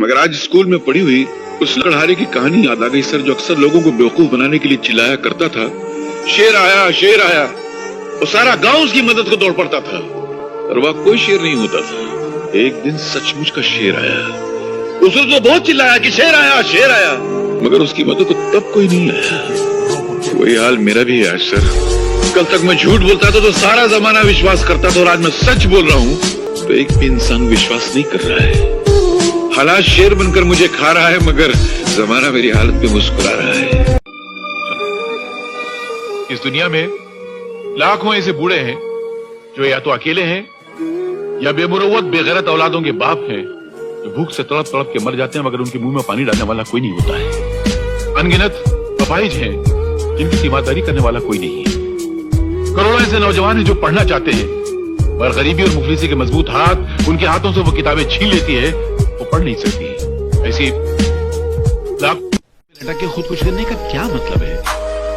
मगर आज स्कूल में पढ़ी हुई उस लकड़हारे की कहानी याद आ गई सर, जो अक्सर लोगों को बेवकूफ बनाने के लिए चिल्लाया करता था, शेर आया शेर आया। और सारा गांव उसकी मदद को दौड़ पड़ता था, और वह कोई शेर नहीं होता था। एक दिन सचमुच का शेर आया। उसने तो बहुत चिल्लाया कि शेर आया, मगर उसकी मदद को तब कोई नहीं आया। वही हाल मेरा भी है आज सर। कल तक मैं झूठ बोलता था तो सारा जमाना विश्वास करता था, और आज मैं सच बोल रहा हूँ तो एक भी इंसान विश्वास नहीं कर रहा है। हालात शेर बनकर मुझे खा रहा है, मगर जमाना मेरी हालत पे मुस्कुरा रहा है। इस दुनिया में लाखों ऐसे बूढ़े हैं जो या तो अकेले हैं या बेमुरव्वत बेगैरत औलादों के बाप हैं, जो भूख से तड़प तड़प के मर जाते हैं, मगर उनके मुंह में पानी डालने वाला कोई नहीं होता है। अनगिनत अपाहिज हैं जिनकी तीमारदारी करने वाला कोई नहीं है। करोड़ों ऐसे नौजवान हैं जो पढ़ना चाहते हैं, पर गरीबी और मुफलिसी के मजबूत हाथ उनके हाथों से वो किताबें छीन लेती है, वो पढ़ नहीं सकती। ऐसी लाख लटक के खुदकुश करने का क्या मतलब है?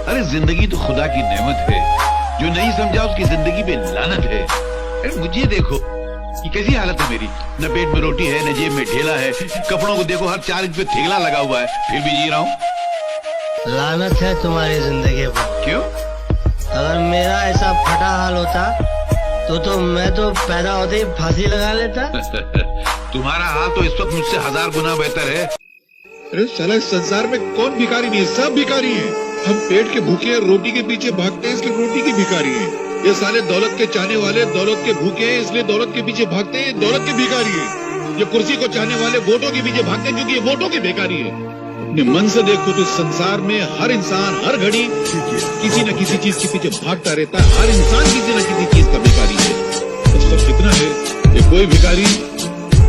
अरे जिंदगी तो खुदा की नेमत है, जो नहीं समझा उसकी जिंदगी पे लानत है। अरे मुझे देखो कि कैसी हालत है मेरी, न पेट में रोटी है, न जेब में ढेला है, कपड़ों को देखो हर 4 इंच पे थेगला लगा हुआ है, फिर भी जी रहा हूँ। लानत है तुम्हारी जिंदगी पर। क्यों? अगर मेरा ऐसा फटा हाल होता तो मैं तो पैदा होते ही फांसी लगा लेता। तुम्हारा हाल तो इस वक्त मुझसे 1000 गुना बेहतर है। अरे साला इस संसार में कौन भिखारी नहीं है, सब भिखारी हैं। हम पेट के भूखे हैं, रोटी के पीछे भागते हैं, इसलिए रोटी की भिखारी हैं। ये साले दौलत के चाहने वाले दौलत के भूखे हैं, इसलिए दौलत के पीछे भागते हैं, दौलत के भिखारी हैं। ये कुर्सी को चाहने वाले वोटों के पीछे भागते हैं, क्योंकि ये वोटों के भिखारी है। अपने मन से देखो तो इस संसार में हर इंसान हर घड़ी किसी न किसी चीज के पीछे भागता रहता है। हर इंसान किसी न किसी चीज का भिखारी है। सब इतना है कि कोई भिखारी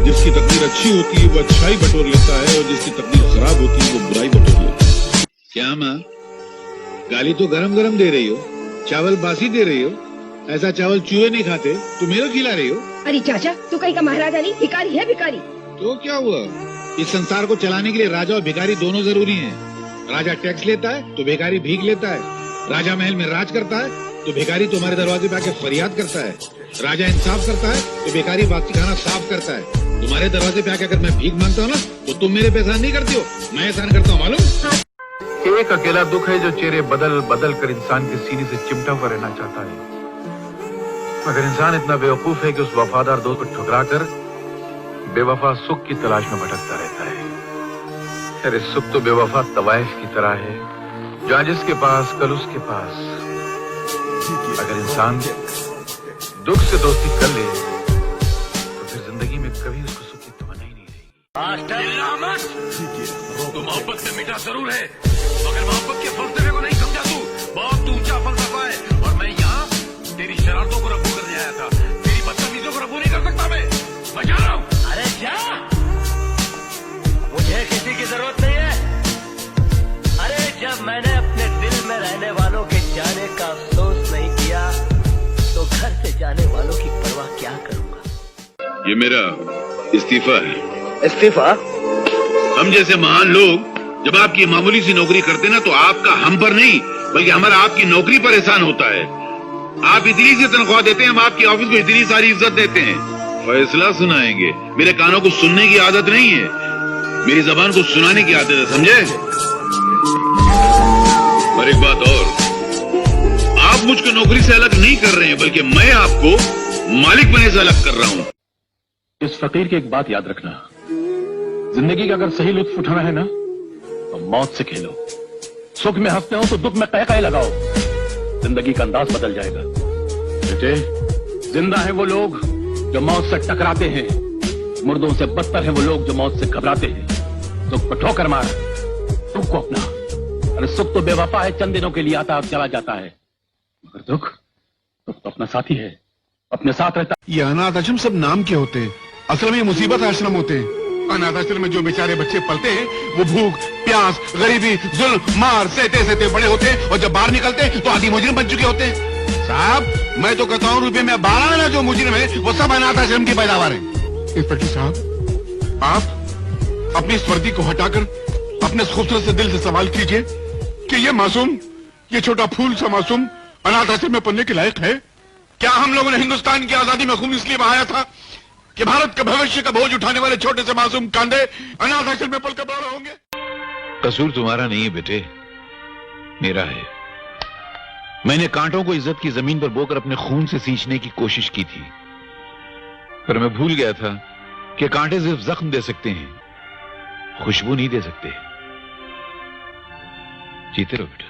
जिसकी तकदीर अच्छी होती है वो अच्छाई बटोर लेता है, और जिसकी तकदीर खराब होती है वो बुराई बटोर लेता है। क्या माँ, गाली तो गरम गरम दे रही हो, चावल बासी दे रही हो। ऐसा चावल चूहे नहीं खाते, तुम मेरे खिला रही हो। अरे चाचा, तू कहीं का महाराजा नहीं, भिखारी है भिखारी। तो क्या हुआ? इस संसार को चलाने के लिए राजा और भिखारी दोनों जरूरी हैं। राजा टैक्स लेता है तो भिखारी भीख लेता है। राजा महल में राज करता है तो भिखारी तुम्हारे दरवाजे पे आके फरियाद करता है। राजा इंसाफ करता है तो भिखारी बाकी खाना साफ करता है। तुम्हारे दरवाजे पे आके अगर मैं भीख मांगता हूँ ना तो तुम मेरे पे एहसान नहीं करती हो, मैं एहसान करता हूँ, मालूम? एक अकेला दुख है जो चेहरे बदल बदल कर इंसान के सीने से चिमटा हुआ रहना चाहता है, मगर इंसान इतना बेवकूफ है कि उस वफादार दोस्त को ठुकरा कर बेवफा सुख की तलाश में भटकता रहता है। अरे सुख तो बेवफा तवाइफ की तरह है, जहाँ जिसके पास कल उसके पास। अगर इंसान दुख से दोस्ती कर ले तो फिर जिंदगी में कभी उसको सुख की तमन्ना ही नहीं रहेगी। तो मोहब्बत से मिटा जरूर है, मगर मोहब्बत के फलसफे को नहीं समझा तू। बहुत ऊंचा फलसफा है, और मैं यहाँ तेरी शरारतों को रब्बू करने आया था। तेरी बदतमीजों को रब्बू नहीं कर सकता मैं जा रहा हूँ। अरे क्या, मुझे किसी की जरूरत नहीं है। अरे जब मैंने अपने दिल में रहने वालों के जाने का अफसोस नहीं किया तो घर से जाने वालों की परवाह क्या करूंगा। ये मेरा इस्तीफा है। इस्तीफा? हम जैसे महान लोग जब आपकी मामूली सी नौकरी करते ना, तो आपका हम पर नहीं बल्कि हमारा आपकी नौकरी पर एहसान होता है। आप इतनी सी तनख्वाह देते हैं, हम आपकी ऑफिस को इतनी सारी इज्जत देते हैं। फैसला सुनाएंगे, मेरे कानों को सुनने की आदत नहीं है, मेरी जबान को सुनाने की आदत है, समझे? और एक बात और, आप मुझको नौकरी से अलग नहीं कर रहे हैं, बल्कि मैं आपको मालिक बनने से अलग कर रहा हूं। इस फकीर की एक बात याद रखना, जिंदगी का अगर सही लुत्फ उठाना है ना तो मौत से खेलो। सुख में हंसते हो तो दुख में कह लगाओ, जिंदगी का अंदाज बदल जाएगा। बेटे, जिंदा है वो लोग जो मौत से टकराते हैं, मुर्दों से बदतर है वो लोग जो मौत से घबराते हैं। सुख को ठोकर मार, सुख को अपना। अरे सुख तो बेवफा है, चंद दिनों के लिए आता और चला जाता है, मगर दुख तो अपना साथी है, अपने साथ रहता। ये अनाथ आश्रम सब नाम के होते हैं, असल में ये मुसीबत आश्रम होते हैं। अनाथ आश्रम में जो बेचारे बच्चे पलते हैं वो भूख प्यास गरीबी जुल्म मार सहते सहते बड़े होते हैं, और जब बाहर निकलते हैं तो आदि मुजरिम बन चुके होते हैं। साहब, मैं तो कहता हूँ रुपये में 12 आना जो मुजरिम है वो सब अनाथ आश्रम की पैदावार है। इंस्पेक्टर साहब, आप अपनी इस वर्दी को हटाकर अपने खूबसूरत से दिल से सवाल कीजिए कि ये मासूम, ये छोटा फूल सा मासूम अनाथ आश्रम में पढ़ने के लायक है क्या? हम लोगों ने हिंदुस्तान की आजादी में खून इसलिए बहाया था कि भारत के भविष्य का बोझ उठाने वाले छोटे से मासूम कांधे अनाथ आश्रम में पलकर बड़ा होंगे? कसूर तुम्हारा नहीं है बेटे, मेरा है। मैंने कांटों को इज्जत की जमीन पर बोकर अपने खून से सींचने की कोशिश की थी, पर मैं भूल गया था कि कांटे सिर्फ जख्म दे सकते हैं, खुशबू नहीं दे सकते। जीते रहो बेटा।